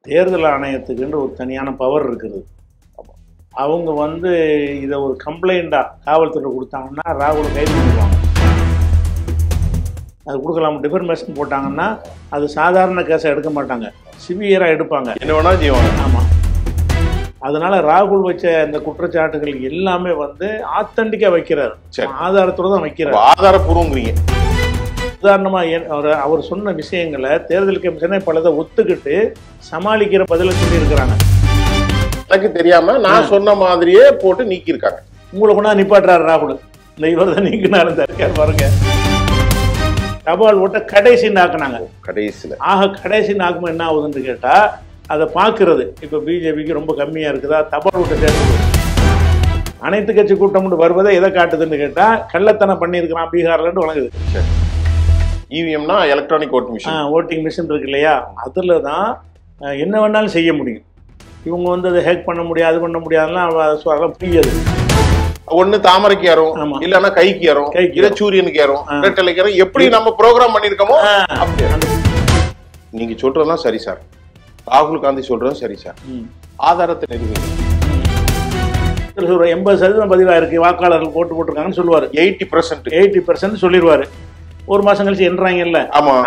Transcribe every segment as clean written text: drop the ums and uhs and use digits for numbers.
தேர்தல் ஆணையத்துக்குன்ற ஒரு தனியான பவர் இருக்குது. அவங்க வந்து இதை ஒரு கம்ப்ளைண்ட்டாக காவல்துறை கொடுத்தாங்கன்னா ராகுலை கைது பண்ணிடுவாங்க. அது கொடுக்கலாம். டிஃபர்மேஷன் போட்டாங்கன்னா அது சாதாரண கேஸை எடுக்க மாட்டாங்க, சிவியராக எடுப்பாங்க, என்ன வேணா செய்வாங்க. ஆமாம். அதனால ராகுல் வச்ச இந்த குற்றச்சாட்டுகள் எல்லாமே வந்து ஆத்தென்டிக்காக வைக்கிறார், ஆதாரத்தோடு தான் வைக்கிறார். ஆதாரப்பூர்வங்கிறீங்க. உதாரணமாக அவர் சொன்ன விஷயங்களை தேர்தல் கமிஷனே பலதை ஒத்துக்கிட்டு சமாளிக்கிற பதிலை சொல்லி இருக்கிறாங்க. எனக்கு தெரியாம நான் சொன்ன மாதிரியே போட்டு நீக்கி இருக்காங்க. உங்களை கொண்டா நிப்பாட்டுறாரு ராகுல். இந்த இவர் தான் நீக்கினாலும் தருக்கார் பாருங்க. தபால் ஓட்ட கடைசி நாக்குனாங்க. கடைசியில் கடைசி நாக்குமா என்ன ஆகுதுன்னு கேட்டா அதை பார்க்கறது இப்போ பிஜேபிக்கு ரொம்ப கம்மியா இருக்குதா, தபால் ஓட்ட சேர்ந்து அனைத்து கட்சி கூட்டம் வருவதை எதை காட்டுதுன்னு கேட்டா கள்ளத்தனம் பண்ணியிருக்கிறான் பீகார்லன்னு வழங்குது. இவிஎம்னா electronic voting machine, voting machine இருக்கு இல்லையா, அதுல தான் என்ன வேணாலும் செய்ய முடியும். இவங்க வந்து அதை ஹேக் பண்ண முடியாது, அது பண்ண முடியாதுலாம் புரியாது. ஒண்ணு தாமரைக்கு ஏறும், இல்லன்னா கைக்கு ஏறும், இல்ல சூரியனுக்கு ஏறும், ரெட்டலைக்கு ஏறும். எப்படி நம்ம ப்ரோக்ராம் பண்ணிருக்கோமோ நீங்க சொல்றதுதான் சரி சார். ராகுல் காந்தி சொல்றதும் சரி சார். ஆதாரத்தை நிறுவனம் 80% பதிவாயிருக்கு, வாக்காளர்கள் போட்டிருக்காங்கன்னு சொல்லுவாரு. 80% சொல்லிடுவாரு. ஒரு மாசம் கழிச்சு என்றாங்கல்ல,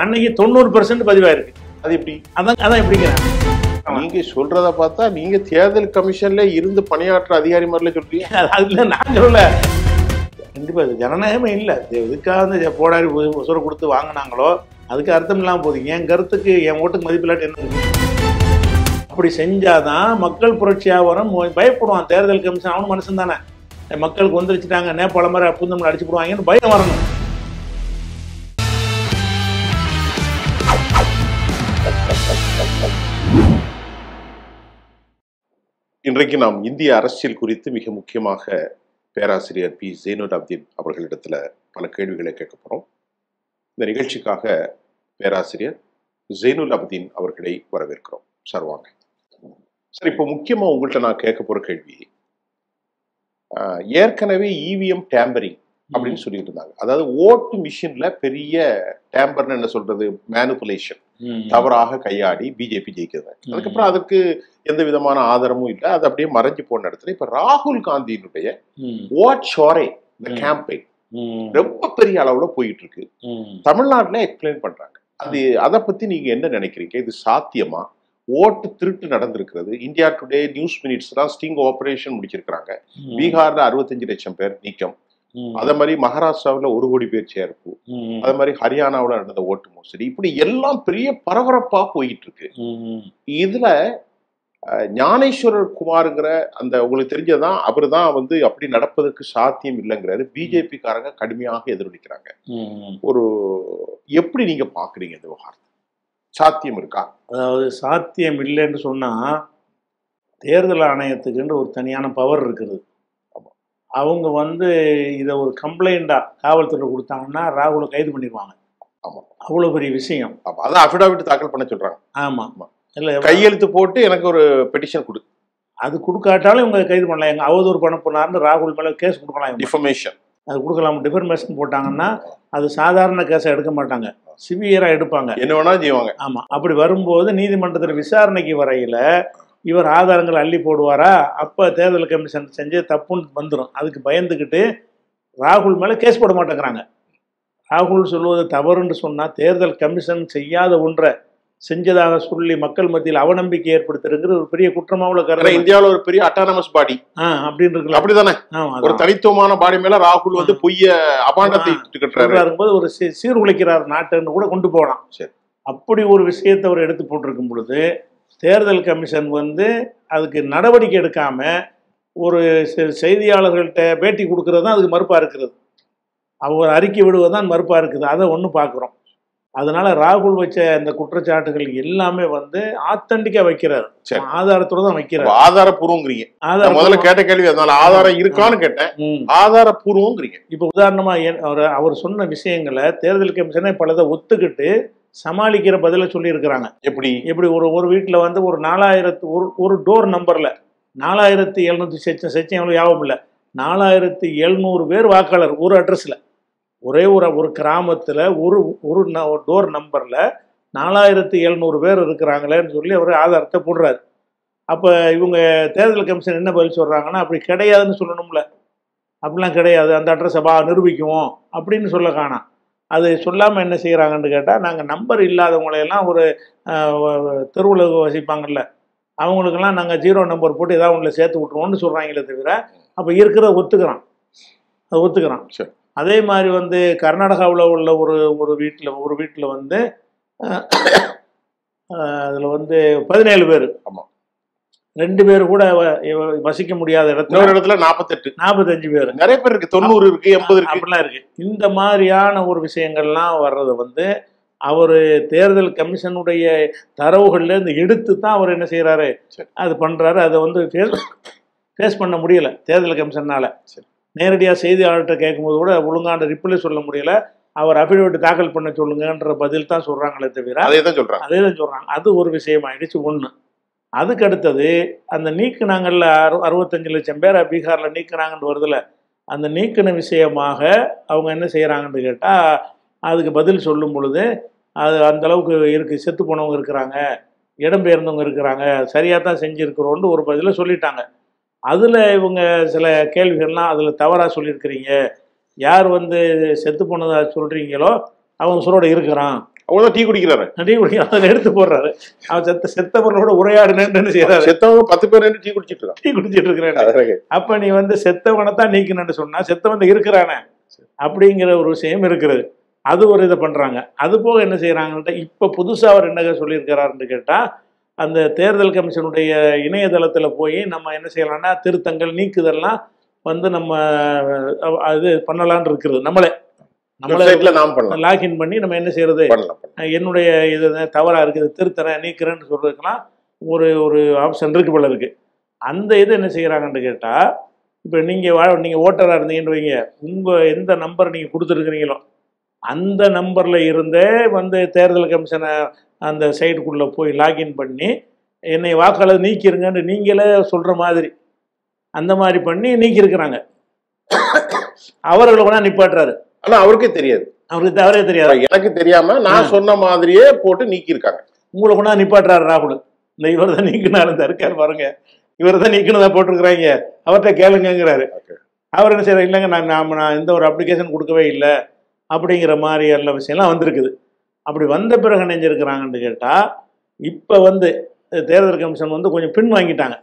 அன்னைக்கு 90% பதிவாயிருக்கு. அது எப்படி? அதான் எப்படிங்கிறேன். நீங்க சொல்றத பார்த்தா நீங்க தேர்தல் கமிஷன்ல இருந்து பணியாற்ற அதிகாரி மாதிரில சொல்றீங்க. அதுல நான் சொல்லல, கண்டிப்பா இது ஜனநாயகமே இல்லை. எதுக்காக போடாரி உசுர கொடுத்து வாங்கினாங்களோ அதுக்கு அர்த்தம் இல்லாம போகுது. என் கருத்துக்கு என் ஓட்டுக்கு மதிப்பில்லாட்டி என்ன இருக்கு? அப்படி செஞ்சாதான் மக்கள் புரட்சியா வரும். பயப்படுவான் தேர்தல் கமிஷன். அவனு மனுஷன் தானே, மக்களுக்கு வந்துருச்சுட்டாங்க நேபாள மாதிரி புந்தம் அடிச்சு போடுவாங்கன்னு பயம் வரணும். இன்றைக்கு நாம் இந்திய அரசியல் குறித்து மிக முக்கியமாக பேராசிரியர் பி ஜெய்னுல் அப்தீன் அவர்களிடத்துல பல கேள்விகளை கேட்க போறோம். இந்த நிகழ்ச்சிக்காக பேராசிரியர் ஜெய்னுல் அப்தீன் அவர்களை வரவேற்கிறோம். சார் வாங்க. சார், இப்போ முக்கியமா உங்கள்கிட்ட நான் கேட்க போற கேள்வி, ஏற்கனவே இவிஎம் டேம்பரிங் அப்படின்னு சொல்லிட்டு இருந்தாங்க. அதாவது ஓட்டு மிஷின்ல பெரிய டேம்பர்னு என்ன சொல்றது, மேனிபுலேஷன், தவறாக கையாடி பிஜேபி ஜெயிக்கிறது. அதுக்கப்புறம் அதுக்கு எந்த விதமான ஆதாரமும் இல்லை, அது அப்படியே மறைஞ்சு போன இடத்துல இப்ப ராகுல் காந்தியினுடைய வாட் ஷோரே இந்த கேம்பெயின் ரொம்ப பெரிய அளவுல போயிட்டு இருக்கு. தமிழ்நாட்டுல எக்ஸ்பிளைன் பண்றாங்க. அதை பத்தி நீங்க என்ன நினைக்கிறீங்க? இது சாத்தியமா? ஓட்டு திருட்டு நடந்திருக்கிறது. இந்தியா டுடே நியூஸ் மினிட்ஸ் தான் ஸ்டிங் ஆபரேஷன் முடிச்சிருக்கிறாங்க. பீகார்ல 65 லட்சம் பேர் நீக்கம், அதே மாதிரி மகாராஷ்டிராவில் 1 கோடி பேர் சேர்ப்பு, அதே மாதிரி ஹரியானாவில் நடந்த ஓட்டு மோசடி, இப்படி எல்லாம் பெரிய பரபரப்பா போயிட்டு இருக்கு. இதுல ஞானேஸ்வரர் குமாருங்கிற அந்த உங்களுக்கு தெரிஞ்சதான் அவரு தான் வந்து அப்படி நடப்பதற்கு சாத்தியம் இல்லைங்கிறாரு. பிஜேபி காரங்க கடுமையாக எதிரொலிக்கிறாங்க. ஒரு எப்படி நீங்க பாக்குறீங்க இந்த விவகாரம்? சாத்தியம் இருக்கா? அதாவது சாத்தியம் இல்லைன்னு சொன்னா தேர்தல் ஆணையத்துக்குன்ற ஒரு தனியான பவர் இருக்குது. அவங்க வந்து இதை ஒரு கம்ப்ளைண்டாக காவல்துறை கொடுத்தாங்கன்னா ராகுலை கைது பண்ணிடுவாங்க. ஆமாம், அவ்வளோ பெரிய விஷயம். அதான் அஃபிடாவிட் தாக்கல் பண்ண சொல்கிறாங்க. ஆமாம், இல்லை கையெழுத்து போட்டு எனக்கு ஒரு பெட்டிஷன் கொடு. அது கொடுக்காட்டாலும் இவங்க கைது பண்ணலாம். எங்கள் அவதூறு பண்ண போனார்னு ராகுல் மேலே கேஸ் கொடுக்கலாம். டிஃபர்மேஷன் அது கொடுக்கலாம். டிஃபர்மேஷன் போட்டாங்கன்னா அது சாதாரண கேஸை எடுக்க மாட்டாங்க, சிவியராக எடுப்பாங்க, என்ன வேணா செய்வாங்க. ஆமாம். அப்படி வரும்போது நீதிமன்றத்தில் விசாரணைக்கு வரையில் இவர் ஆதாரங்கள் அள்ளி போடுவாரா, அப்போ தேர்தல் கமிஷன் செஞ்சு தப்புன்னு வந்துடும். அதுக்கு பயந்துக்கிட்டு ராகுல் மேலே கேஸ் போட மாட்டேங்கிறாங்க. ராகுல் சொல்வது தவறுன்னு சொன்னால் தேர்தல் கமிஷன் செய்யாத ஒன்றை செஞ்சதாக சொல்லி மக்கள் மத்தியில் அவநம்பிக்கை ஏற்படுத்துறதுங்கிற ஒரு பெரிய குற்றமா உள்ள கருத்து. இந்தியாவில் ஒரு பெரிய அட்டானமஸ் பாடி அப்படின்னு இருக்கு. அப்படிதானே, ஒரு தனித்துவமான பாடி மேல ராகுல் வந்து பொய்ய அபாண்டத்தை இருக்கும்போது ஒரு சீர்குலைக்கிறார் நாட்டுன்னு கூட கொண்டு போகலாம். சரி, அப்படி ஒரு விஷயத்தை அவர் எடுத்து போட்டிருக்கும் பொழுது தேர்தல் கமிஷன் வந்து அதுக்கு நடவடிக்கை எடுக்காம ஒரு செய்தியாளர்கள்ட்ட பேட்டி கொடுக்கறது தான் அதுக்கு மறுப்பா இருக்கிறது. அவர் அறிக்கை விடுவதுதான் மறுப்பா இருக்குது. அதை ஒன்று பார்க்குறோம். அதனால ராகுல் வச்ச இந்த குற்றச்சாட்டுகள் எல்லாமே வந்து ஆத்தென்டிக்கா வைக்கிறார், ஆதாரத்தோட தான் வைக்கிறார். ஆதாரப்பூர்வங்கிறீங்க. முதல்ல கேட்ட கேள்வி அதனால ஆதாரம் இருக்கான்னு கேட்டேன். ஆதாரப்பூர்வங்கிறீங்க. இப்ப உதாரணமா அவர் சொன்ன விஷயங்களை தேர்தல் கமிஷனே பலதை ஒத்துக்கிட்டு சமாளிக்கிற பதில சொல்லி இருக்கிறாங்க. எப்படி ஒரு வீட்டுல வந்து ஒரு 4000 ஒரு டோர் நம்பர்ல 4700 செச்சம் எவ்வளவு ஞாபகம் இல்லை, 4700 பேர் வாக்காளர் ஒரு அட்ரஸ்ல, ஒரே ஒரு கிராமத்துல ஒரு டோர் நம்பர்ல 4700 பேர் இருக்கிறாங்களேன்னு சொல்லி அவர் ஆதாரத்தை போடுறாரு. அப்போ இவங்க தேர்தல் கமிஷன் என்ன பதில் சொல்கிறாங்கன்னா, அப்படி கிடையாதுன்னு சொல்லணும்ல. அப்படிலாம் கிடையாது, அந்த அட்ரஸை நிரூபிக்குவோம் அப்படின்னு சொல்ல காணாம். அது சொல்லாமல் என்ன செய்கிறாங்கன்னு கேட்டால், நாங்கள் நம்பர் இல்லாதவங்களையெல்லாம் ஒரு தெருவில் வசிப்பாங்கல்ல, அவங்களுக்கெல்லாம் நாங்கள் 0 நம்பர் போட்டு ஏதாவது ஒன்றில் சேர்த்து விட்ருவோம்னு சொல்கிறாங்களே தவிர, அப்போ இருக்கிறத ஒத்துக்கிறான், அது ஒத்துக்கிறான். அதே மாதிரி வந்து கர்நாடகாவில் உள்ள ஒரு வீட்டில் வந்து அதில் வந்து 17 பேர், ஆமாம், 2 பேர் கூட வசிக்க முடியாத இடத்துல 45 பேர், நிறைய பேர் இருக்கு, 90 இருக்கு, 80 இருக்கு, அப்படிலாம் இருக்கு. இந்த மாதிரியான ஒரு விஷயங்கள்லாம் வர்றது வந்து அவர் தேர்தல் கமிஷனுடைய தரவுகள்ல இருந்து எடுத்து தான் அவர் என்ன செய்யறாரு, அது பண்றாரு. அதை வந்து ஃபேஸ் பண்ண முடியல தேர்தல் கமிஷனால. நேரடியாக செய்தியாளர்கிட்ட கேட்கும்போது கூட ஒழுங்கான ரிப்ளை சொல்ல முடியல. அவர் அஃபிடவிட் தாக்கல் பண்ண சொல்லுங்கன்ற பதில் தான் சொல்றாங்களே தவிர அதே தான் சொல்றாங்க. அது ஒரு விஷயம் ஆயிடுச்சு. ஒன்று. அதுக்கு அடுத்தது அந்த நீக்குனாங்கல்ல 65 லட்சம் பேரை பீகாரில் நீக்குனாங்கன்னு வருதுல, அந்த நீக்கின விஷயமாக அவங்க என்ன செய்கிறாங்கன்னு கேட்டால், அதுக்கு பதில் சொல்லும் பொழுது அது அந்த அளவுக்கு இருக்குது, செத்து போனவங்க இருக்கிறாங்க, இடம்பெயர்ந்தவங்க இருக்கிறாங்க, சரியாக தான் செஞ்சுருக்கிறோன்னு ஒரு பதிலை சொல்லிட்டாங்க. அதில் இவங்க சில கேள்விகள்லாம் அதில் தவறாக சொல்லியிருக்கிறீங்க, யார் வந்து செத்து போனதாக சொல்கிறீங்களோ அவங்க உசுரோட இருக்கிறான், அவ்வளோதான் டீ குடிக்கிறாரு, அதில் எடுத்து போடுறாரு. அவன் செத்தவர்களோட உரையாடுனேன்னு செய்யறாரு. செத்தவங்க 10 பேர் டீ குடிச்சிட்டு இருக்கிறேன். அப்ப நீ வந்து செத்தவனை தான் நீக்கணும்னு சொன்னா செத்தவன் இருக்கிறானே அப்படிங்கிற ஒரு விஷயம் இருக்கிறது. அது ஒரு இதை பண்றாங்க. அது போக என்ன செய்யறாங்கன்னு இப்ப புதுசா அவர் என்ன சொல்லியிருக்கிறாருன்னு கேட்டா, அந்த தேர்தல் கமிஷனுடைய இணையதளத்துல போய் நம்ம என்ன செய்யலாம்னா திருத்தங்கள் நீக்குதெல்லாம் வந்து நம்ம அது பண்ணலான்னு இருக்கிறது. நம்மளே லாகின் பண்ணி நம்ம என்ன செய்யறது, என்னுடைய இது தவறா இருக்குது திருத்தறேன் நீக்கிறேன்னு சொல்றதுக்கெல்லாம் ஒரு ஆப்ஷன் இருக்கு போல இருக்கு. அந்த இது என்ன செய்யறாங்கன்னு கேட்டா, இப்போ நீங்க ஓட்டரா இருந்தீங்கன்னு வைங்க, உங்க எந்த நம்பர் நீங்க கொடுத்துருக்கிறீங்களோ அந்த நம்பர்ல இருந்தே வந்து தேர்தல் கமிஷனை அந்த சைட்டுக்குள்ள போய் லாகின் பண்ணி என்னை வாக்காளர் நீக்கிருங்கன்னு நீங்களே சொல்ற மாதிரி அந்த மாதிரி பண்ணி நீக்கிருக்கிறாங்க. அவர்களை கூட நிப்பாட்டுறாரு. ஆனா அவருக்கே தெரியாது, அவருக்கு தவறே தெரியாது. எனக்கு தெரியாம நான் சொன்ன மாதிரியே போட்டு நீக்கி இருக்காங்க. உங்களை கொண்டா நிப்பாட்டுறாரு ராகுல். இந்த இவர் தான் நீக்கினாலும் இருக்காரு பாருங்க, இவர் தான் நீக்கினதா போட்டிருக்கிறாங்க, அவர்கிட்ட கேளுங்கிறாரு. அவர் என்ன செய்யறாரு, இல்லைங்க நான் எந்த ஒரு அப்ளிகேஷன் கொடுக்கவே இல்லை அப்படிங்கிற மாதிரி எல்லா விஷயம்லாம் வந்திருக்குது. அப்படி வந்த பிறகு நினைஞ்சிருக்கிறாங்கன்னு கேட்டா, இப்ப வந்து தேர்தல் கமிஷன் வந்து கொஞ்சம் பின் வாங்கிட்டாங்க.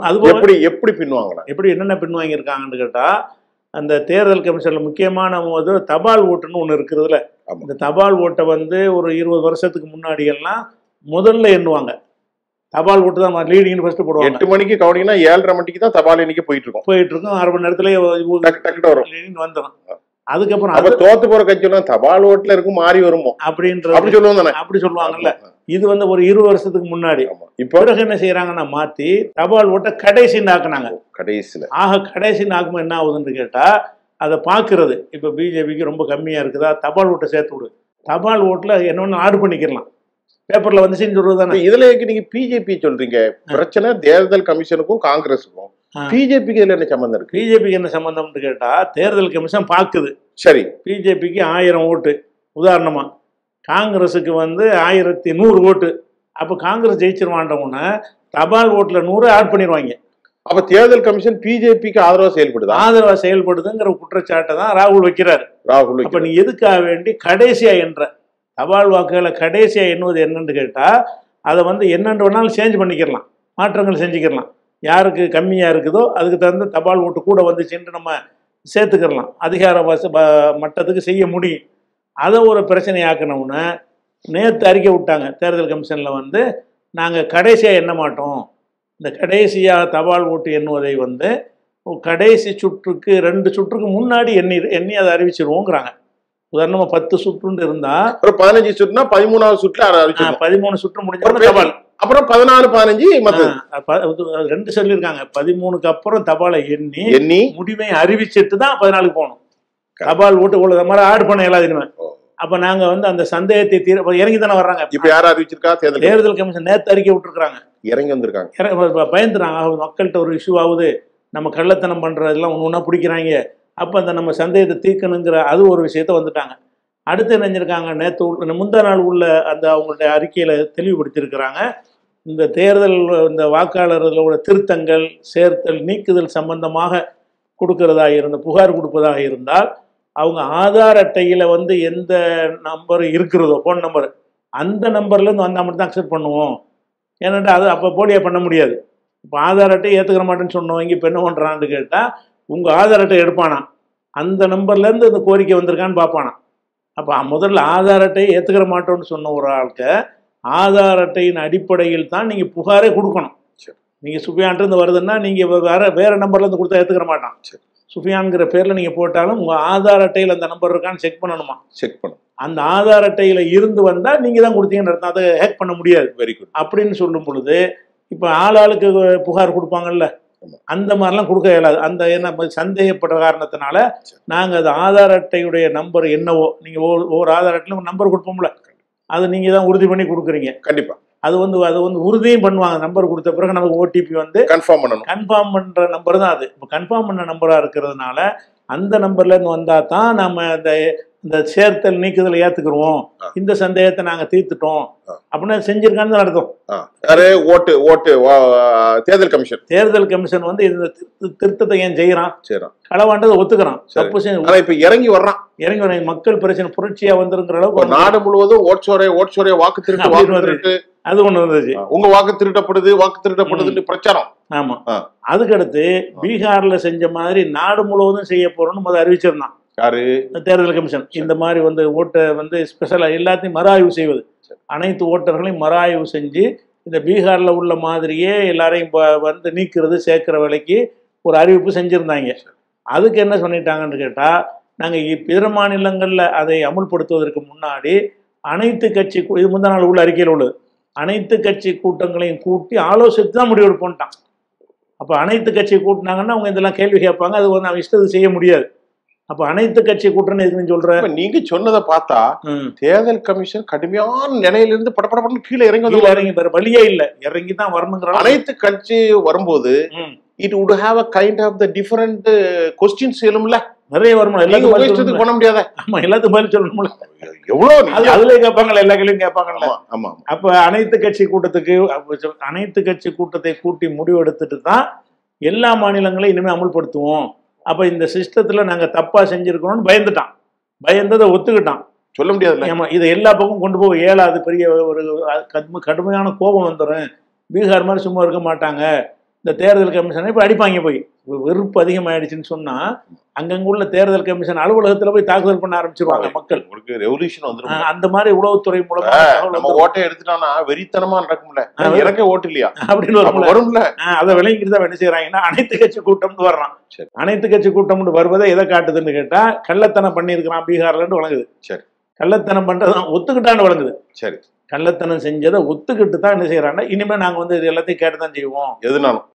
அது எப்படி பின்வாங்க, எப்படி என்னென்ன பின் வாங்கியிருக்காங்கன்னு கேட்டா, அந்த தேர்தல் கமிஷன்ல முக்கியமான போது தபால் ஓட்டுன்னு ஒன்று இருக்கிறதுல, இந்த தபால் ஓட்டை வந்து ஒரு 20 வருஷத்துக்கு முன்னாடி எல்லாம் முதல்ல எண்ணுவாங்க. தபால் ஓட்டு தான் லீடிங்னு ஃபர்ஸ்ட் போடுவாங்க. 8 மணிக்கு கவுனிங்னா 7:30 மணிக்கு தான் தபால் எண்ணிக்கை போயிட்டு இருக்கும். 1/2 மணி நேரத்துல வந்துடும். அதுக்கப்புறம் அது தோத்து போற கட்சி தபால் ஓட்டுல இருக்கும் மாறி வருமோ அப்படி சொல்லுவாங்கல்ல. இது வந்து ஒரு 20 வருஷத்துக்கு முன்னாடி. பிறகு என்ன செய்யறாங்கன்னா மாத்தி தபால் ஓட்டை கடைசி நாக்குனாங்க. கடைசி நாக்குமா என்ன ஆகுதுன்னு கேட்டா, அதை பாக்குறது இப்ப பிஜேபிக்கு ரொம்ப கம்மியா இருக்குதா, தபால் ஓட்டை சேர்த்து விடு, தபால் ஓட்டுல என்ன ஆடு பண்ணிக்கலாம், பேப்பர்ல வந்துச்சுன்னு சொல்றதுதானே. இதுல நீங்க பிஜேபி சொல்றீங்க, பிரச்சனை தேர்தல் கமிஷனுக்கும் காங்கிரஸுக்கும் பிஜேபிக்கு இதுல என்ன சம்பந்தம் இருக்கு? பிஜேபிக்கு என்ன சம்பந்தம்னு கேட்டா, தேர்தல் கமிஷன் பாக்குது, சரி பிஜேபிக்கு 1000 ஓட்டு உதாரணமா, காங்கிரஸுக்கு வந்து 1100 ஓட்டு, அப்ப காங்கிரஸ் ஜெயிச்சிருவான்றவன தபால் ஓட்டுல 100 ஆட் பண்ணிடுவாங்க. அப்ப தேர்தல் கமிஷன் பிஜேபிக்கு ஆதரவா செயல்படுதுங்கிற குற்றச்சாட்டை தான் ராகுல் வைக்கிறாரு. அப்ப நீ எதுக்காக வேண்டி கடைசியா என்ற தபால் வாக்குகளை கடைசியா எண்ணுவது என்னன்னு கேட்டா, அதை வந்து என்னென்று வேணாலும் சேஞ்ச் பண்ணிக்கலாம், மாற்றங்கள் செஞ்சுக்கலாம். யாருக்கு கம்மியா இருக்குதோ அதுக்கு தகுந்த தபால் ஓட்டு கூட வந்துச்சுன்னு நம்ம சேர்த்துக்கலாம், அதிகார மட்டத்துக்கு செய்ய முடியும். அதை ஒரு பிரச்சனையாக்கணும்னு நேற்று அறிக்கை விட்டாங்க தேர்தல் கமிஷனில் வந்து, நாங்கள் கடைசியாக எண்ண மாட்டோம், இந்த கடைசியாக தபால் ஓட்டு எண்ணுவதை வந்து கடைசி சுற்றுக்கு 2 சுற்றுக்கு முன்னாடி எண்ணி அதை அறிவிச்சிருவோங்கிறாங்க. உதாரணமாக 10 சுற்றுன்னு இருந்தால் ஒரு 15 சுற்றுனா 13வது சுற்றுல 13 சுற்று முடிஞ்ச தபால், அப்புறம் 14, 15 2 சொல்லியிருக்காங்க. 13க்கு அப்புறம் தபாலை எண்ணி முடிவை அறிவிச்சிட்டு தான் 14க்கு போகணும். தபால் ஓட்டு உள்ள மாதிரி ஆடு பண்ண எல்லாத்தையுமே. அப்ப நாங்க வந்து அந்த சந்தேகத்தை இறங்கி தானே வர்றாங்க. இப்ப யாரும் அறிவிச்சிருக்கா? தேர்தல் கமிஷன் நேற்று அறிக்கை விட்டுருக்காங்க, இறங்கி வந்திருக்காங்க, பயந்துறாங்க. மக்கள்கிட்ட ஒரு இஷ்யூ ஆகுது, நம்ம கள்ளத்தனம் பண்றதெல்லாம் ஒண்ணு ஒண்ணா பிடிக்கிறாங்க, அப்ப அந்த நம்ம சந்தேகத்தை தீர்க்கணுங்கிற அது ஒரு விஷயத்த வந்துட்டாங்க. அடுத்து என்ன செஞ்சிருக்காங்க, நேற்று முந்தா நாள் உள்ள அந்த அவங்களுடைய அறிக்கையில் தெளிவுபடுத்தியிருக்கிறாங்க. இந்த தேர்தல் இந்த வாக்காளர்களோட திருத்தங்கள், சேர்த்தல், நீக்குதல் சம்பந்தமாக கொடுக்கறதாக இருந்த புகார் கொடுப்பதாக இருந்தால் அவங்க ஆதார் அட்டையில் வந்து எந்த நம்பர் இருக்கிறதோ ஃபோன் நம்பர் அந்த நம்பர்லேருந்து வந்தால் மட்டும் தான் அக்செப்ட் பண்ணுவோம். ஏன்னாட்டா அது அப்போ போலியாக பண்ண முடியாது. இப்போ ஆதார் அட்டை ஏற்றுக்கிற மாட்டேன்னு சொன்னவங்க இப்போ என்ன பண்ணுறான்னு கேட்டால் உங்கள் ஆதார் அட்டை எடுப்பானா, அந்த நம்பர்லேருந்து இந்த கோரிக்கை வந்திருக்கான்னு பார்ப்பானா. அப்போ முதல்ல ஆதார் அட்டையை ஏற்றுக்கிற மாட்டோம்னு சொன்ன ஒரு ஆளுக்கு ஆதார் அட்டையின் அடிப்படையில் தான் நீங்கள் புகாரே கொடுக்கணும். நீங்கள் சுஃபியான்ட்டு வருதுன்னா நீங்கள் வேறு நம்பர்லேருந்து கொடுத்தா ஏற்றுக்கிற மாட்டான். சுஃபியான்கிற பேரில் நீங்கள் போட்டாலும் உங்கள் ஆதார் அட்டையில் அந்த நம்பர் இருக்கான்னு செக் பண்ணணுமா? செக் பண்ணணும். அந்த ஆதார் அட்டையில் இருந்து வந்தால் நீங்கள் தான் கொடுத்தீங்கன்னு அர்த்தம். அதை ஹேக் பண்ண முடியாது. Very good. அப்படின்னு சொல்லும் பொழுது இப்போ ஆளுக்கு புகார் கொடுப்பாங்கல்ல, அந்த மாதிரிலாம் கொடுக்க இயலாது. அந்த என்ன சந்தேகப்பட்ட காரணத்தினால நாங்கள் அது ஆதார் அட்டையுடைய நம்பர் என்னவோ, நீங்கள் ஒவ்வொரு ஆதார் அட்டையிலும் நம்பர் கொடுப்போம்ல, அதை நீங்கள் தான் உறுதி பண்ணி கொடுக்குறீங்க. கண்டிப்பாக அது வந்து உறுதியும் பண்ணுவாங்க. நம்பர் கொடுத்த பிறகு நமக்கு ஓடிபி வந்து கன்ஃபார்ம் பண்ணணும். கன்ஃபார்ம் பண்ணுற நம்பர் தான் அது. இப்போ கன்ஃபார்ம் பண்ண நம்பராக இருக்கிறதுனால அந்த நம்பர்லேருந்து வந்தால் தான் நம்ம இந்த சேர்த்தல் நீக்குதலை ஏற்றுக்குருவோம், இந்த சந்தேகத்தை நாங்கள் தீர்த்துட்டோம் அப்படின்னு செஞ்சிருக்கான்னு தான் அர்த்தம். தேர்தல் கமிஷன் வந்து இந்த திருத்தத்தை ஏன் செய்யறான், களவாண்டதை ஒத்துக்கிறான், தப்பு செஞ்சு இப்ப இறங்கி வர்றான். மக்கள் பிரச்சனை புரட்சியா வந்துருங்கிற அளவுக்கு நாடு முழுவதும் ஓட்சோரே வாக்கு திருட்டு அது ஒண்ணு வந்துச்சு. உங்க வாக்கு திருட்டப்படுதுன்னு பிரச்சாரம். ஆமா. அதுக்கடுத்து பீகார்ல செஞ்ச மாதிரி நாடு முழுவதும் செய்ய போறோம்னு முதல் அறிவிச்சிருந்தான் யாரு, தேர்தல் கமிஷன். இந்த மாதிரி வந்து ஓட்டை வந்து ஸ்பெஷலா எல்லாத்தையும் மறுஆய்வு செய்வது, அனைத்து ஓட்டர்களையும் மறுஆய்வு செஞ்சு இந்த பீகார்ல உள்ள மாதிரியே எல்லாரையும் வந்து நீக்கிறது சேர்க்கிற வேலைக்கு ஒரு அறிவிப்பு செஞ்சிருந்தாங்க. அதுக்கு என்ன பண்ணிட்டாங்கன்னு கேட்டா, நாங்க பிற மாநிலங்கள்ல அதை அமுல்படுத்துவதற்கு முன்னாடி அனைத்து கட்சி, இது முந்தா நாள் உள்ள அறிக்கையில் உள்ளது, அனைத்து கட்சி கூட்டங்களையும் கூட்டி ஆலோசித்து தான் முடிவெடுப்போன்ட்டான். அப்போ அனைத்து கட்சி கூட்டினாங்கன்னா அவங்க இதெல்லாம் கேள்வி கேட்பாங்க, அது வந்து அவங்க இஷ்டத்துக்கு செய்ய முடியாது. அப்ப அனைத்து கட்சி கூட்டணி எதுக்குன்னு சொல்ற? நீங்க சொன்னதை பார்த்தா தேர்தல் கமிஷன் கடுமையான நிலையிலிருந்து படப்படப்பட்டு கீழே இறங்கி வேற வழியே இல்ல, இறங்கி தான் வரணுங்கிற. அனைத்து கட்சி வரும்போது it would have a kind of the different questions எழும்ல, நிறைய வரணும். எல்லாத்துக்கும் பண்ண முடியாத. ஆமா, எல்லாத்துக்கும் பதில் சொல்லணும்ல. எவ்வளவு அதுல கேட்பாங்கல்ல, எல்லா கேள்வியும் கேட்பாங்கல்ல. ஆமா. அப்ப அனைத்து கட்சி கூட்டத்தை கூட்டி முடிவு எடுத்துட்டு தான் எல்லா மாநிலங்களையும் இனிமே அமுல்படுத்துவோம். அப்ப இந்த சிஸ்டத்துல நாங்க தப்பா செஞ்சிருக்கணும்னு பயந்ததை ஒத்துக்கிட்டான். சொல்ல முடியாது. ஆமா, இதை எல்லா பக்கம் கொண்டு போக இயலாது, பெரிய ஒரு கடுமையான கோபம் வந்துடும். பீகார் மாதிரி சும்மா இருக்க மாட்டாங்க. இந்த தேர்தல் கமிஷனை இப்போ அடிப்பாங்க. போய் வெறுப்பு அதிகமாயிடுச்சுன்னு சொன்னா அங்கங்க உள்ள தேர்தல் கமிஷன் அலுவலகத்துல போய் தாக்குதல் பண்ண ஆரம்பிச்சிருவாங்க மக்கள். ரெவல்யூஷன் வந்துடும். அந்த மாதிரி உளவுத்துறை மூலமா ஓட்டை எடுத்துட்டானா வெறித்தனமா நடக்கும்ல, எனக்கு ஓட்டு இல்லையா அப்படின்னு வரும்ல. அதை விளங்கிட்டு தான் என்ன செய்யறாங்கன்னா அனைத்து கட்சி கூட்டம்னு வர்றான். அனைத்து கட்சி கூட்டம்னு வருவதை எதை காட்டுதுன்னு கேட்டா, கள்ளத்தனம் பண்ணியிருக்கிறான் பீகார்லன்னு வழங்குது. சரி, கள்ளத்தனம் பண்றதான் ஒத்துக்கிட்டான்னு வழங்குது. சரி, கள்ளத்தனம் செஞ்சதை ஒத்துக்கிட்டு தான் என்ன செய்யறாங்கன்னா இனிமே நாங்க வந்து இது எல்லாத்தையும் கேட்டுதான் செய்வோம் எதுனாலும்.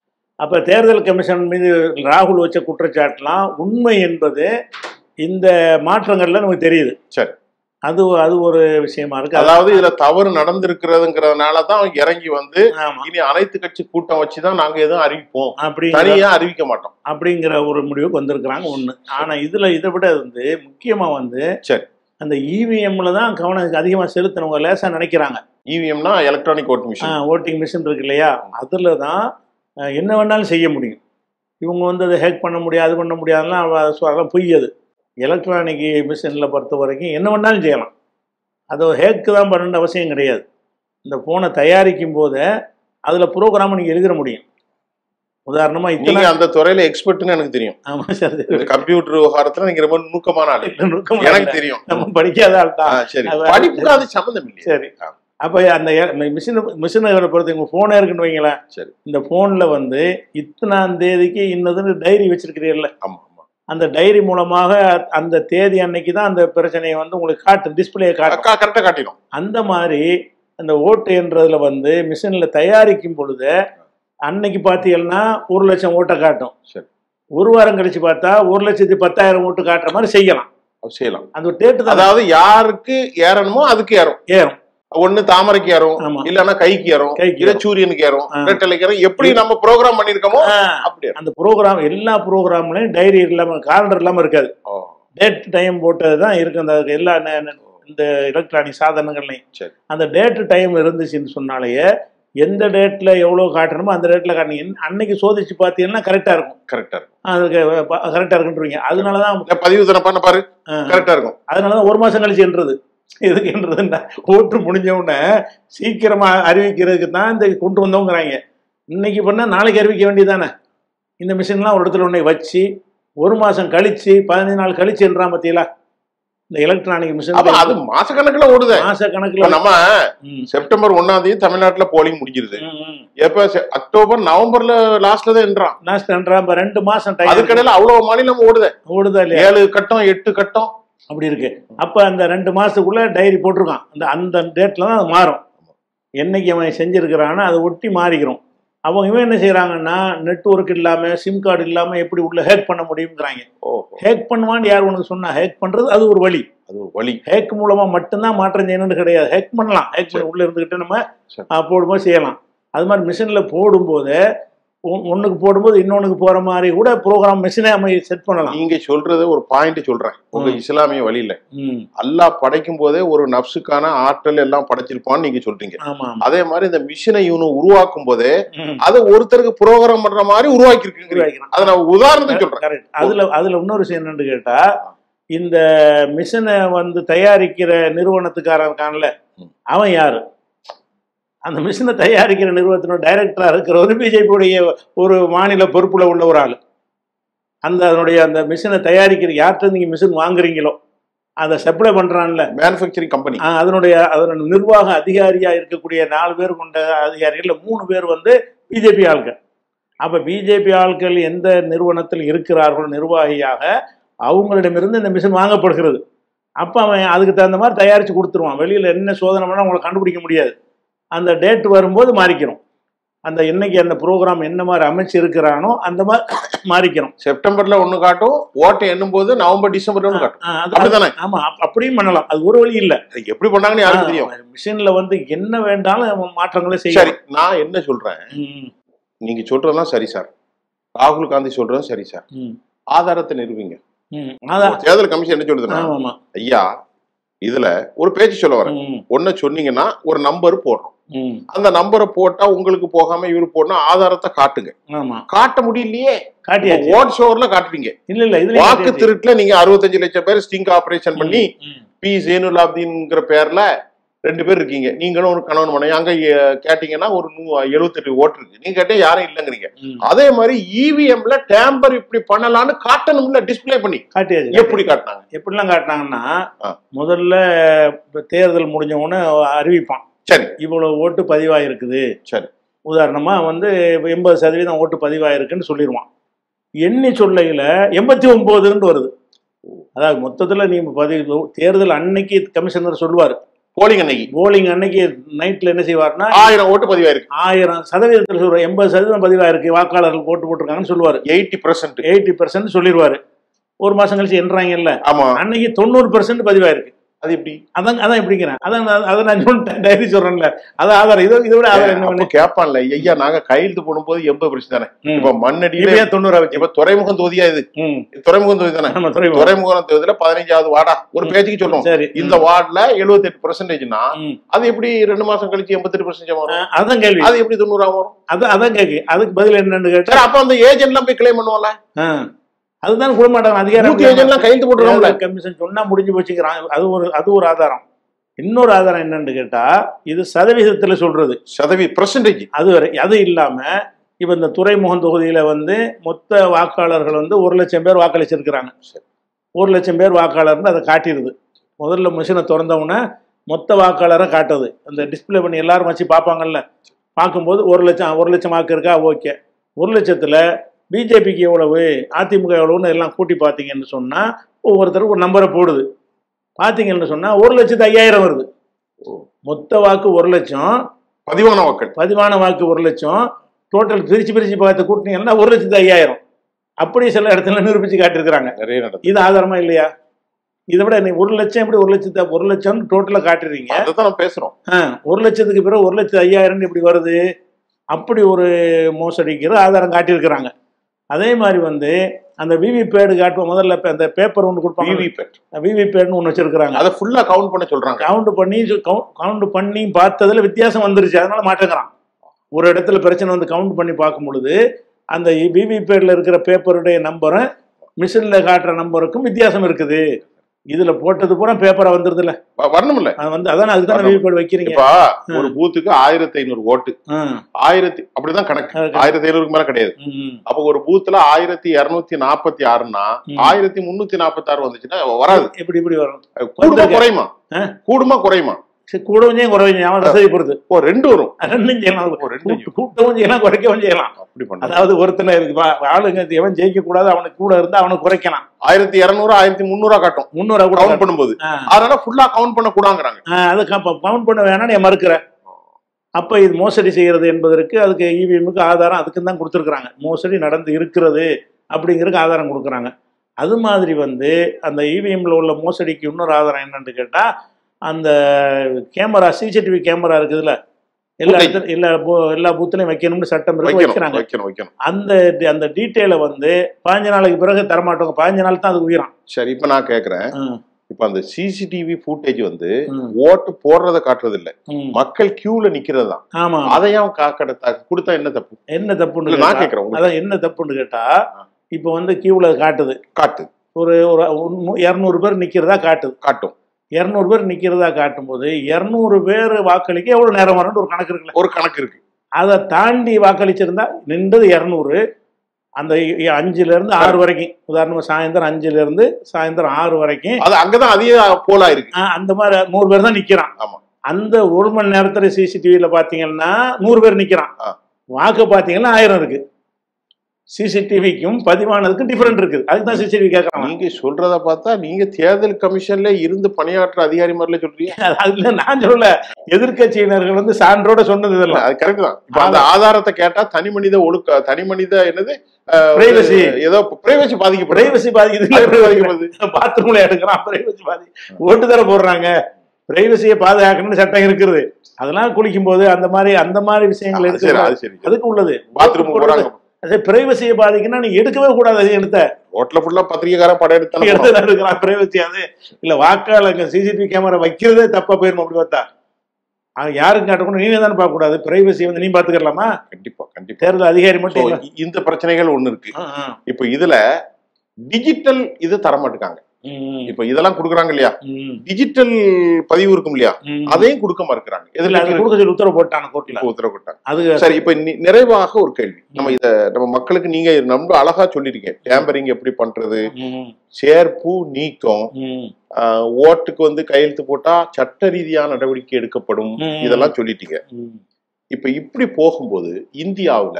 அப்ப தேர்தல் கமிஷன் மீது ராகுல் வச்ச குற்றச்சாட்டுலாம் உண்மை என்பது இந்த மாற்றங்கள்ல நமக்கு தெரியுது. சரி, அது ஒரு விஷயமா இருக்கு. அதாவது இதுல தவறு நடந்திருக்கிறதுங்கிறதுனாலதான் அவங்க இறங்கி வந்து இனி அனைத்து கட்சி கூட்டம் வச்சுதான் நாங்க எதுவும் அறிவிப்போம், தனியா அறிவிக்க மாட்டோம் அப்படிங்கிற ஒரு முடிவுக்கு வந்திருக்கிறாங்க ஒண்ணு. ஆனா இதுல இதை விட வந்து முக்கியமா வந்து சரி அந்த இவிஎம்ல தான் கவனம் அதிகமா செலுத்தினவங்க லேசா நினைக்கிறாங்க. இவிஎம்னா எலக்ட்ரானிக் ஓட்டிங் மிஷின் இருக்கு இல்லையா, அதுல தான் என்ன வேணாலும் செய்ய முடியும். இவங்க வந்து அதை ஹேக் பண்ண முடியாது, பண்ண முடியாதுலாம் அதெல்லாம் பொய். அது எலக்ட்ரானிக் மிஷினில் பொறுத்த வரைக்கும் என்ன வேணாலும் செய்யலாம். அது ஹேக்கு தான் பண்ண அவசியம் கிடையாது. இந்த ஃபோனை தயாரிக்கும் போது அதில் ப்ரோக்ராமை நீங்கள் எழுதிட முடியும். உதாரணமாக இத்தனை அந்த துறையில் எக்ஸ்பர்ட்னு எனக்கு தெரியும். ஆமாம் சார், கம்ப்யூட்டர் விவகாரத்தில் நீங்கள் ரொம்ப நுணுக்கமான ஆள். எனக்கு தெரியும், நம்ம படிக்காத ஆள் தான். சரி, படிப்புக்கு அது சம்மந்தம் இல்லை. சரி, அப்போ அந்த மிஷினை பொறுத்த உங்கள் ஃபோனே இருக்குன்னு வைங்களேன். சரி, இந்த ஃபோனில் வந்து இத்தனாம் தேதிக்கு இன்னதுன்னு டைரி வச்சிருக்கிறீர்கள, ஆமாம், அந்த டைரி மூலமாக அந்த தேதி அன்னைக்கு தான் அந்த பிரச்சனையை வந்து உங்களுக்கு காட்டும், டிஸ்பிளே கரெக்டாக காட்டிடும். அந்த மாதிரி அந்த ஓட்டு என்றதுல வந்து மிஷினில் தயாரிக்கும் பொழுது அன்னைக்கு பார்த்தீங்கன்னா 1,00,000 ஓட்டை காட்டும். சரி, ஒரு வாரம் கழிச்சு பார்த்தா 1,10,000 ஓட்டு காட்டுற மாதிரி செய்யலாம். அந்த டேட்டு தான், அதாவது யாருக்கு ஏறணுமோ அதுக்கு ஏறும். ஒண்ணு தாமரைக்கு ஏறும், இல்லன்னா கைக்கு ஏறும், இல்ல சூரியனுக்கு ஏறும், ரெட்டலைக்கு ஏறும். எப்படி நம்ம ப்ரோக்ராம் பண்ணிருக்கோமோ அப்படி. அந்த ப்ரோக்ராம் எல்லா ப்ரோக்ராம்லயும் டைரி இல்லாம காலண்டர் இல்லாம இருக்காது. டேட் டைம் போட்டது தான் இருக்கு அந்த எல்லா இந்த எலக்ட்ரானிக் சாதனங்கள்லையும். அந்த டேட் டைம் இருந்துச்சுன்னு சொன்னாலேயே எந்த டேட்ல எவ்வளவு காட்டணுமோ அந்த டேட்ல காட்டுங்க. அன்னைக்கு சோதிச்சு பார்த்தீங்கன்னா கரெக்டா இருக்கும். அதுக்கு கரெக்டா இருக்குன்றீங்க. அதனாலதான் பதிவு பண்ண பாரு கரெக்டா இருக்கும். அதனாலதான் ஒரு மாசம் கழிச்சு என்றது. எதுக்கு என்றதுன்னா ஓட்டு முடிஞ்ச உடனே சீக்கிரமா அறிவிக்கிறதுக்கு தான் இந்த கொண்டு வந்தவங்கிறாங்க. இன்னைக்கு பண்ணா நாளைக்கு அறிவிக்க வேண்டியதானே. இந்த மிஷின்லாம் ஒரு இடத்துல உடனே வச்சு ஒரு மாசம் கழிச்சு 15 நாள் கழிச்சு என்றான் பத்தியலா இந்த எலக்ட்ரானிக் மிஷின். அது மாச கணக்குல ஓடுது. மாச கணக்குல நம்ம செப்டம்பர் 1ஆம் தேதி தமிழ்நாட்டுல போலிங் முடிஞ்சிருது. எப்ப அக்டோபர் நவம்பர்ல லாஸ்ட்ல தான் என்றான். 2 மாசம் டைம். அதுக்கடையில அவ்வளவு மாநிலம் ஓடுதா இல்லையா? 7 கட்டம் 8 கட்டம் அப்படி இருக்கு. அப்ப அந்த 2 மாசத்துக்குள்ள டைரி போட்டிருக்கான். அந்த டேட்ல தான் அது மாறும். என்னைக்கு அவன் செஞ்சிருக்கிறான்னு அதை ஒட்டி மாறிக்கிறோம். அவங்க இவன் என்ன செய்யறாங்கன்னா நெட்வொர்க் இல்லாம சிம் கார்டு இல்லாம எப்படி உள்ள ஹேக் பண்ண முடியுங்கிறாங்க. ஹேக் பண்ணுவான்னு யார் உனக்கு சொன்னா? ஹேக் பண்றது அது ஒரு வழி. ஹேக் மூலமா மட்டும்தான் மாற்றம் செய்யணும்னு கிடையாது. ஹேக் பண்ணலாம். ஹேக் பண்ணி உள்ள இருந்துகிட்டு நம்ம போடும்போது செய்யலாம். அது மாதிரி மிஷின்ல போடும்போது ஒண்ணுக்கு போடும்போது இன்னொன்னுக்கு போற மாதிரி கூட ப்ரோக்ராம் மிஷினே நம்ம செட் பண்ணலாம். நீங்க சொல்றது ஒரு பாயிண்ட் சொல்றேன். உங்க இஸ்லாமிய வழியில அல்லாஹ் படைக்கும் போதே ஒரு நப்சுக்கான ஆற்றல் எல்லாம் படைச்சிருப்பான்னு நீங்க சொல்றீங்க. அதே மாதிரி இந்த மிஷினை இவனு உருவாக்கும் போதே அதை ஒருத்தருக்கு ப்ரோக்ராம் பண்ற மாதிரி உருவாக்கி இருக்கு. அதை நான் உதாரணத்துக்கு சொல்றேன். அதுல இன்னொரு விஷயம் என்னன்னு கேட்டா, இந்த மிஷினை தயாரிக்கிற நிறுவனத்துக்காரன்ல அவன் யாரு? அந்த மிஷினை தயாரிக்கிற நிறுவனத்தினோட டைரக்டரா இருக்கிற பிஜேபியுடைய ஒரு மாநில பொறுப்புல உள்ள ஒரு ஆள். அந்த மிஷினை தயாரிக்கிற யார்கிட்ட நீங்க மிஷின் வாங்குறீங்களோ அதை சப்ளை பண்றான்ல மேனுஃபேக்சரிங் கம்பெனி, அதோட நிர்வாக அதிகாரியா இருக்கக்கூடிய 4 பேர் கொண்ட அதிகாரிகள் 3 பேர் பிஜேபி ஆட்கள். அப்ப பிஜேபி ஆட்கள் எந்த நிறுவனத்தில் இருக்கிறார்கள் நிர்வாகியாக அவங்களிடமிருந்து இந்த மிஷின் வாங்கப்படுகிறது. அப்ப அவன் அதுக்கு தகுந்த மாதிரி தயாரிச்சு கொடுத்துருவான். வெளியில என்ன சோதனை பண்ணா அவங்களை கண்டுபிடிக்க முடியாது. அந்த டேட் வரும்போது மாறிக்கிறோம். இன்னைக்கு அந்த ப்ரோக்ராம் என்ன மாதிரி அமைச்சிருக்கிறானோ அந்த மாதிரி மாறிக்கிறோம். செப்டம்பர்ல ஒண்ணு காட்டும், ஓட்டை எண்ணும் போது நவம்பர் டிசம்பர்ல ஒண்ணு காட்டும். ஆமா, அப்படியும் பண்ணலாம். அது ஒரு வழி இல்ல. எப்படி பண்ணாங்கன்னு யாருக்கு தெரியும்? மிஷின்ல என்ன வேண்டாலும் மாற்றங்களே செய்ய. சரி, நான் என்ன சொல்றேன், நீங்க சொல்றதெல்லாம் சரி சார், ராகுல் காந்தி சொல்றதும் சரி சார். ஆதாரத்தை நிரூபிங்க. தேர்தல் கமிஷன் என்ன சொல்லுதுன்னா, ஐயா இதுல ஒரு பேச்சு சொல்ல வரேன், ஒன்ன சொன்னீங்கன்னா ஒரு நம்பர் போடுறோம், அந்த நம்பரை போட்டா உங்களுக்கு போகாம இவரு போடணும், ஆதாரத்தை காட்டுங்க. காட்ட முடியலையே, ஓட் ஷோர்ல காட்டுவீங்க. வாக்கு திருட்டுல நீங்க 65 லட்சம் பேர் ஸ்டிங் ஆபரேஷன் பண்ணி பி ஜெயினுலாப்தீன்ங்கிற பேர்ல 2 பேர் இருக்கீங்க, நீங்களும் ஒரு கணவன் மனைவி. அங்க கேட்டீங்கன்னா ஒரு 78 ஓட்டு இருக்கு, நீங்க கேட்டா யாரும் இல்லைங்கிறீங்க. அதே மாதிரி இவிஎம்ல டேம்பர் இப்படி பண்ணலாம்னு காட்டணும்ல, டிஸ்பிளே பண்ணி காட்டியாச்சு. எப்படி காட்டினாங்க? எப்படிலாம் காட்டினாங்கன்னா, முதல்ல தேர்தல் முடிஞ்ச உடனே அறிவிப்பான், சரி இவ்வளவு ஓட்டு பதிவாயிருக்குது. சரி, உதாரணமா 80% ஓட்டு பதிவாயிருக்குன்னு சொல்லிடுவான். எண்ணி சொல்லையில 89 வருது. அதாவது மொத்தத்துல நீங்க தேர்தல் அன்னைக்கு கமிஷனர் சொல்லுவாரு, போலிங் அன்னைக்கு நைட்ல என்ன செய்வாருன்னா 1000 ஓட்டு பதிவாயிருக்கு, 1000% சொல்ற 80% பதிவாயிருக்கு, வாக்காளர்கள் ஓட்டு போட்டிருக்காங்கன்னு சொல்லுவாரு. 80% சொல்லிடுவாரு. ஒரு மாசம் கழிச்சு என்றாங்கல்ல, அன்னைக்கு 90% பதிவாயிருக்கு. அது எப்படி? அதான் எப்படிங்கிறேன். அதை நான் சொல்லிட்டேன், டைரி சொல்றேன்ல, அது ஆதாரம். இதை விட ஆதாரம் என்ன கேட்பான்ல, ஐயா நாங்க கையெழுத்து போடும்போது 80% தானே, இப்ப மண்ணடியில 90. இப்ப துறைமுகம் தொகுதியா இது துறைமுகம் தொகுதி தானே, துறைமுகம் தொகுதியில 15வது வார்டா ஒரு பேச்சுக்கு சொல்றோம், இந்த வார்டுல 78%னா அது எப்படி 2 மாசம் கழிச்சு 88% வரும்? அதான் கேள்வி. அது எப்படி 90 வரும்? அதான் கேள்வி. அதுக்கு பதில் என்னன்னு கேட்டா, அப்ப அந்த ஏஜென்ட் எல்லாம் போய் கிளைம் பண்ணுவாங்க. அதுதான் கூட மாட்டாங்க அதிகாரம். கையெழுத்து போட்டுருவாங்க, கமிஷன் சொன்னா முடிஞ்சு போச்சுக்கிறாங்க. அது ஒரு ஆதாரம். இன்னொரு ஆதாரம் என்னன்னு கேட்டா, இது சதவீதத்துல சொல்றது, %. அது இல்லாம இப்ப இந்த துறைமுகம் தொகுதியில மொத்த வாக்காளர்கள் 1 லட்சம் பேர் வாக்களிச்சிருக்கிறாங்க. 1 லட்சம் பேர் வாக்காளர்னு அதை காட்டிடுது. முதல்ல மிஷினை திறந்தவுடனே மொத்த வாக்காளரை காட்டுது. அந்த டிஸ்பிளே பண்ணி எல்லாரும் வச்சு பார்ப்பாங்கல்ல, பார்க்கும்போது 1 லட்சம் வாக்கு இருக்கா, ஓகே. 1 லட்சத்துல பிஜேபிக்கு எவ்வளவு, அதிமுக எவ்வளவுன்னு எல்லாம் கூட்டி பார்த்தீங்கன்னு சொன்னா ஒவ்வொருத்தருக்கு ஒரு நம்பரை போடுது. பார்த்தீங்கன்னு சொன்னா 1,05,000 வருது. மொத்த வாக்கு 1 லட்சம், பதிவான வாக்கு 1 லட்சம், டோட்டல் பிரிச்சு பார்த்து கூட்டினீங்கன்னா 1,05,000. அப்படி சில இடத்துல நிரூபிச்சு காட்டிருக்கிறாங்க. இது ஆதாரமா இல்லையா? இதை விட நீ 1 லட்சம் எப்படி 1 லட்சம் டோட்டலா காட்டுறீங்க? அதான் பேசுறோம். 1 லட்சத்துக்கு பிறகு 1,05,000 எப்படி வருது? அப்படி ஒரு மோசடிக்கிற ஆதாரம் காட்டியிருக்கிறாங்க. அதே மாதிரி வந்து அந்த விவிபேடு காட்டுவோம் முதல்ல அந்த பேப்பர் ஒன்று கொடுப்பாங்க, விவிபேட்னு ஒன்று வச்சிருக்கிறாங்க. அதை ஃபுல்லா கவுண்ட் பண்ண சொல்றாங்க. கவுண்ட் பண்ணி பார்த்ததுல வித்தியாசம் வந்துருச்சு, அதனால மாட்டேங்கிறான். ஒரு இடத்துல பிரச்சனை வந்து கவுண்ட் பண்ணி பார்க்கும் பொழுது அந்த விவிபேட்ல இருக்கிற பேப்பருடைய நம்பரும் மிஷின்ல காட்டுற நம்பருக்கும் வித்தியாசம் இருக்குது. இதுல போட்டது பூரா பேப்பரா வந்துருது இல்ல, வரணும் இல்ல வந்து அதான் அதுதான் விவிபேட் வைக்கிறீங்க. ஒரு பூத்துக்கு 1500 ஓட்டு, 1000 அப்படிதான் கணக்கு, 1500க்கு மேல கிடையாது. அப்ப ஒரு பூத்துல 1246ன்னா 1346 வந்துச்சுன்னா வராது. எப்படி இப்படி வரும்? கூடுமா குறையுமா? கூடுமா குறையுமா? கூடவும் செய்யும் குறைவும் செய்யும், வசதி பொறுத்து. ரெண்டு வரும், ரெண்டும் செய்யலாம், கூட்டவும் செய்யலாம் குறைக்கவும் செய்யலாம். அதாவது ஒருத்தனை ஆளுங்க எவன் ஜெயிக்க கூடாது அவனுக்கு கூட இருந்தா அவனுக்கு குறைக்கலாம். 1200 1300 காட்டும் 300 கவுண்ட் பண்ணும்போது. அதனால ஃபுல்லா கவுண்ட் பண்ண கூடாங்கிறாங்க. அது கவுண்ட் பண்ண வேணாம் நீ மறுக்கிற. அப்ப இது மோசடி செய்யறது என்பதற்கு அதுக்கு இவிஎம்முக்கு ஆதாரம் அதுக்கு தான் கொடுத்துருக்காங்க. மோசடி நடந்து இருக்கிறது அப்படிங்கிறதுக்கு ஆதாரம் கொடுக்குறாங்க. அது மாதிரி வந்து அந்த இவிஎம்ல உள்ள மோசடிக்கு இன்னொரு ஆதாரம் என்னன்னு கேட்டா, அந்த கேமரா சிசிடிவி கேமரா இருக்குதுல்ல, எல்லா பூத்துலையும் வைக்கணும்னு சட்டம் வைக்கிறாங்க. அந்த டீட்டெயிலை வந்து 15 நாளைக்கு பிறகு தரமாட்டோங்க, 15 நாள் தான் அது உயிரும். சரி, இப்ப நான் கேக்குறேன், இப்ப அந்த சிசிடிவி ஃபுட்டேஜ் வந்து ஓட்டு போடுறத காட்டுறது இல்ல, மக்கள் கியூல நிக்கிறது தான். ஆமா, அதையும் கொடுத்தா என்ன தப்பு? என்ன தப்புன்னு நான் கேக்குறேன். அதான் என்ன தப்புன்னு கேட்டா, இப்ப வந்து கியூல காட்டு ஒரு 200 பேர் நிக்கிறதா காட்டும். 200 பேர் நிக்கிறதா காட்டும் போது 200 பேர் வாக்களிக்க எவ்வளவு நேரம் வரும்னு ஒரு கணக்கு இருக்குல்ல, ஒரு கணக்கு இருக்கு. அதை தாண்டி வாக்களிச்சிருந்தா நின்றது 200, அந்த 5ல இருந்து 6 வரைக்கும், உதாரணமா சாயந்தரம் 5ல இருந்து சாயந்தரம் 6 வரைக்கும் அது அங்கதான் அதிக போலா இருக்கு. அந்த மாதிரி 100 பேர் தான் நிக்கிறான். ஆமா, அந்த 1 மணி நேரத்துல சிசிடிவில பாத்தீங்கன்னா 100 பேர் நிக்கிறான். வாக்கு பாத்தீங்கன்னா 1000 இருக்கு. சிசிடிவிக்கும் பதிவானதுக்கும் டிஃபரெண்ட் இருக்குது. அதுதான் சிசிடிவி கேட்கறாங்க. நீங்க சொல்றத பார்த்தா நீங்க தேர்தல் கமிஷன்ல இருந்து பணியாற்ற அதிகாரி மாதிரில சொல்றீங்க. அதுல நான் சொல்லல, எதிர்கட்சியினர்கள் வந்து சான்றோட சொன்னது இதெல்லாம். அது கரெக்ட் தான். அந்த ஆதாரத்தை கேட்டா தனி மனித என்னது பிரைவசி, ஏதோ பிரைவசி பாதிக்குது. பாத்ரூம்ல எடுக்கிறான், பிரைவசி ஓட்டு தர போடுறாங்க, பிரைவசியை பாதுகாக்கணும்னு சட்டம் இருக்குது. அதெல்லாம் குளிக்கும் போது அந்த மாதிரி விஷயங்கள் எடுத்து அதுக்கு உள்ளது. பாத்ரூம் போறாங்க, அதே பிரைவசியை பாதிக்குன்னா நீ எடுக்கவே கூடாது. அது எடுத்த ஹோட்டல ஃபுல்லா பத்திரிகைக்காரன் படம் எடுத்து பிரைவசி அது இல்ல. வாக்காளங்க சிசிடிவி கேமரா வைக்கிறதே தப்பா போயிரும். அப்படி பார்த்தா யாருக்கு காட்டக்கூடாது, நீங்க தானே பார்க்க கூடாது. பிரைவசி வந்து நீ பாத்துக்கலாமா? கண்டிப்பா கண்டிப்பா. தேர்தல் அதிகாரி மட்டும் இந்த பிரச்சனைகள் ஒண்ணு இருக்கு. இப்ப இதுல டிஜிட்டல் இது தர மாட்டாங்க. இப்ப இதெல்லாம் குடுக்குறாங்க இல்லையா, டிஜிட்டல் பதிவு இருக்கும் இல்லையா, அதையும் கொடுக்க மறுக்கிறாங்க. உத்தரவு போட்டாங்க, உத்தரவு போட்டாங்க. சரி, இப்ப நிறைவாக ஒரு கேள்வி. நம்ம மக்களுக்கு நீங்க ரொம்ப அழகா சொல்லிருக்கீங்க, டேம்பரிங் எப்படி பண்றது, சேர்ப்பு நீக்கம், ஓட்டுக்கு வந்து கையெழுத்து போட்டா சட்ட ரீதியான நடவடிக்கை எடுக்கப்படும், இதெல்லாம் சொல்லிட்டீங்க. இப்ப இப்படி போகும்போது இந்தியாவுல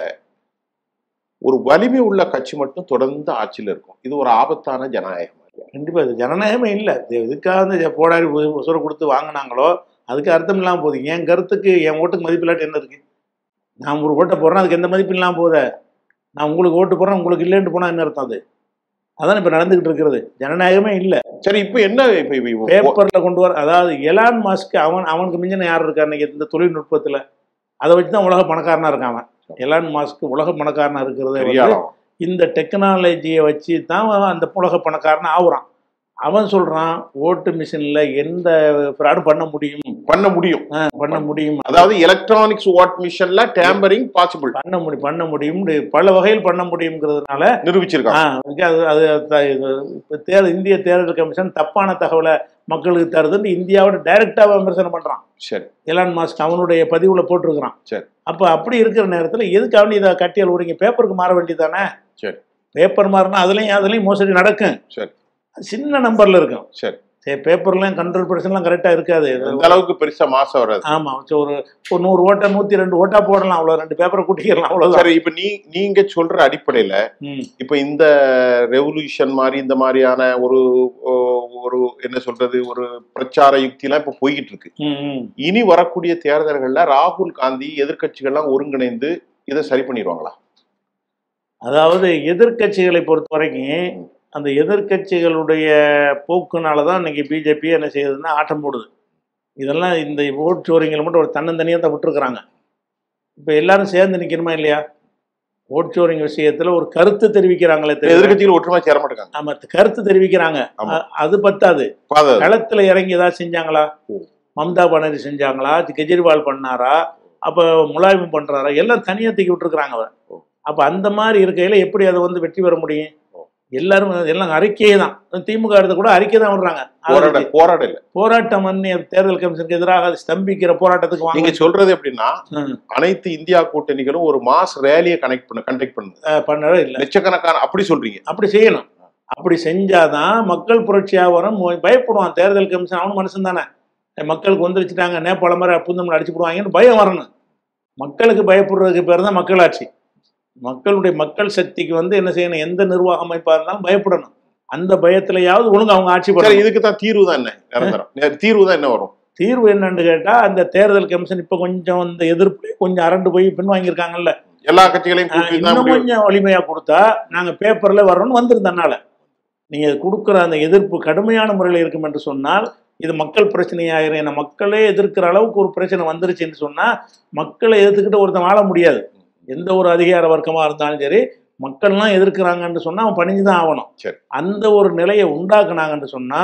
ஒரு வலிமை உள்ள கட்சி மட்டும் தொடர்ந்து ஆட்சியில் இருக்கும். இது ஒரு ஆபத்தான ஜனநாயகம். கண்டிப்பா இது ஜனநாயகமே இல்லை. இதுக்காக வந்து போடாரி உசுரை கொடுத்து வாங்கினாங்களோ அதுக்கு அர்த்தம் இல்லாமல் போகுது. என் கருத்துக்கு என் ஓட்டுக்கு மதிப்பு இல்லாட்டி என்ன இருக்கு? நான் ஒரு ஓட்டை போடுறேன், அதுக்கு எந்த மதிப்பு இல்லாமல் போகுத. நான் உங்களுக்கு ஓட்டு போடுறேன், உங்களுக்கு இல்லைன்னு போனா என்ன அர்த்தம்? அது அதான் இப்ப நடந்துகிட்டு இருக்கிறது. ஜனநாயகமே இல்லை. சரி, இப்ப என்ன பேப்பர்ல கொண்டு வர, அதாவது எலான் மாஸ்க் அவனுக்கு மிஞ்சின யார் இருக்கா இன்னைக்கு இந்த தொழில்நுட்பத்துல? அதை வச்சுதான் உலக பணக்காரனா இருக்கான். எலான் மாஸ்க் உலக பணக்காரனா இருக்கிறது இந்த டெக்னாலஜியை வச்சு தான் அந்த உலக பணக்காரன் ஆகுறான். அவன் சொல்றான் ஓட்டு மிஷின்ல எந்த ஃப்ராடும் பண்ண முடியும். அதாவது எலக்ட்ரானிக்ஸ் ஓட் மிஷின்ல டேம்பரிங் பாசிபிள் பண்ண முடியும், பல வகையில் பண்ண முடியுங்கிறதுனால நிரூபிச்சிருக்காங்க. அது இந்திய தேர்தல் கமிஷன் தப்பான தகவலை மக்களுக்கு தருதுன்னு இந்தியாவோட டைரக்டா விமர்சனம் பண்றான். சரி, எலான் மாஸ்க் அவனுடைய பதிவுல போட்டிருக்கிறான். சரி, அப்ப அப்படி இருக்கிற நேரத்துல எதுக்கு அவனு இதை கட்டியல் விடுங்க? பேப்பருக்கு மாற வேண்டியதானே? சரி, பேப்பர் மாறினா அதுலயும் மோசடி நடக்கும். சரி, சின்ன நம்பர்ல இருக்கும். சரி, பேப்பர்லாம் 100% கரெக்டா இருக்காது. அந்த அளவுக்கு பெருசா மாசம் வராது. ஆமா, ஒரு 100 ஓட்டா 102 ஓட்டா போடலாம், அவ்வளவு 2 பேப்பரை கூட்டிக்கலாம், அவ்வளவுதான். சரி, இப்ப நீங்க சொல்ற அடிப்படையில இப்ப இந்த ரெவல்யூஷன் மாதிரி இந்த மாதிரியான ஒரு என்ன சொல்றது ஒரு பிரச்சார யுக்தி எல்லாம் இப்ப போய்கிட்டு இருக்கு. இனி வரக்கூடிய தேர்தல்கள்ல ராகுல் காந்தி எதிர்கட்சிகள்லாம் ஒருங்கிணைந்து இதை சரி பண்ணிடுவாங்களா? அதாவது எதிர்கட்சிகளை பொறுத்த வரைக்கும் அந்த எதிர்கட்சிகளுடைய போக்குனாலதான் இன்னைக்கு பிஜேபி என்ன செய்யுதுன்னா ஆட்டம் போடுது. இதெல்லாம் இந்த ஓட் சோரிங்களை மட்டும் ஒரு தன்னந்தனியாக தான் விட்டுருக்குறாங்க. இப்போ எல்லாரும் சேர்ந்து நிற்கணுமா இல்லையா? ஓட்சோரிங் விஷயத்துல ஒரு கருத்து தெரிவிக்கிறாங்களே, எதிர்கட்சிகள் ஒற்றுமை சேர மாட்டாங்க. ஆமா, கருத்து தெரிவிக்கிறாங்க. அது பத்தாது, களத்துல இறங்கி ஏதாவது செஞ்சாங்களா? மம்தா பானர்ஜி செஞ்சாங்களா? கெஜ்ரிவால் பண்ணாரா? அப்ப முலாயம் பண்றாரா? எல்லாம் தனியா தூக்கி விட்டுருக்காங்க. அப்ப அந்த மாதிரி இருக்கையில எப்படி அதை வந்து வெற்றி பெற முடியும்? எல்லாரும் எல்லாம் அறிக்கையே தான். திமுக எடுத்து கூட அறிக்கை தான் விடுறாங்க. போராட்டம் தேர்தல் கமிஷனுக்கு எதிராக ஸ்தம்பிக்கிற போராட்டத்துக்கு நீங்க சொல்றது எப்படின்னா, அனைத்து இந்தியா கூட்டணிகளும் ஒரு மாஸ் ரேலியை கண்டக்ட் பண்ணவே இல்லை, லட்சக்கணக்கான அப்படி சொல்றீங்க. அப்படி செய்யணும். அப்படி செஞ்சாதான் மக்கள் புரட்சியா வரும். பயப்படுவான் தேர்தல் கமிஷன், அவனு மனுஷன் தானே. மக்களுக்கு வந்துருச்சுட்டாங்க, நேபாள மாதிரி புந்தமலை அடிச்சு போடுவாங்கன்னு பயம் வரணும். மக்களுக்கு பயப்படுறதுக்கு பேர் தான் மக்களாட்சி. மக்களுடைய மக்கள் சக்திக்கு வந்து என்ன செய்யணும்? எந்த நிர்வாக அமைப்பா இருந்தாலும் பயப்படணும். அந்த பயத்திலையாவது ஒழுங்கு அவங்க ஆட்சி பண்ணணும். இதுக்கு தான் தீர்வு தான் என்ன? தீர்வு தான் என்ன வரும்? தீர்வு என்னன்னு கேட்டா, அந்த தேர்தல் கமிஷன் இப்ப கொஞ்சம் இந்த எதிர்ப்பு கொஞ்சம் அரண்டு போய் பின்வாங்கியிருக்காங்கல்ல, எல்லா கட்சிகளையும் இன்னும் கொஞ்சம் வலிமையா கொடுத்தா நாங்க பேப்பர்ல வர்றோம்னு வந்திருந்தனால, நீங்க கொடுக்குற அந்த எதிர்ப்பு கடுமையான முறையில் இருக்கும் என்று சொன்னால் இது மக்கள் பிரச்சனையாயிரும். ஏன்னா மக்களே எதிர்க்கிற அளவுக்கு ஒரு பிரச்சனை வந்துருச்சுன்னு சொன்னா மக்களை எதிர்த்துக்கிட்டு ஒருத்தன் வாழ முடியாது. எந்த ஒரு அதிகார வர்க்கமா இருந்தாலும் சரி, மக்கள்லாம் எதிர்க்கிறாங்கன்னு சொன்னா அவன் பணிஞ்சுதான் ஆகணும். அந்த ஒரு நிலையை உண்டாக்குனாங்கன்னு சொன்னா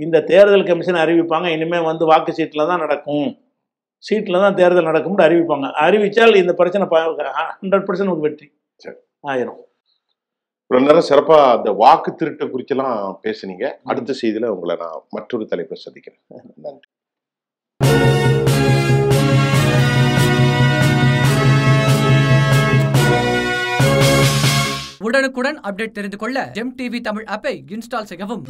இந்த தேர்தல் கமிஷன் அறிவிப்பாங்க, இனிமே வந்து வாக்கு சீட்ல தான் நடக்கும், சீட்ல தான் தேர்தல் நடக்கும்னு அறிவிப்பாங்க. அறிவிச்சால் இந்த பிரச்சனை 100% வெற்றி ஆயிரும். ஒரு நேரம் சிறப்பா அந்த வாக்கு திருட்ட குறிச்செல்லாம் பேசுனீங்க. அடுத்த செய்தியில உங்களை நான் மற்றொரு தலைப்பை சந்திக்கிறேன். நன்றி. உடனுக்குடன் அப்டேட் தெரிந்து கொள்ள ஜெம் டிவி தமிழ் ஆப்பை இன்ஸ்டால் செய்யவும்.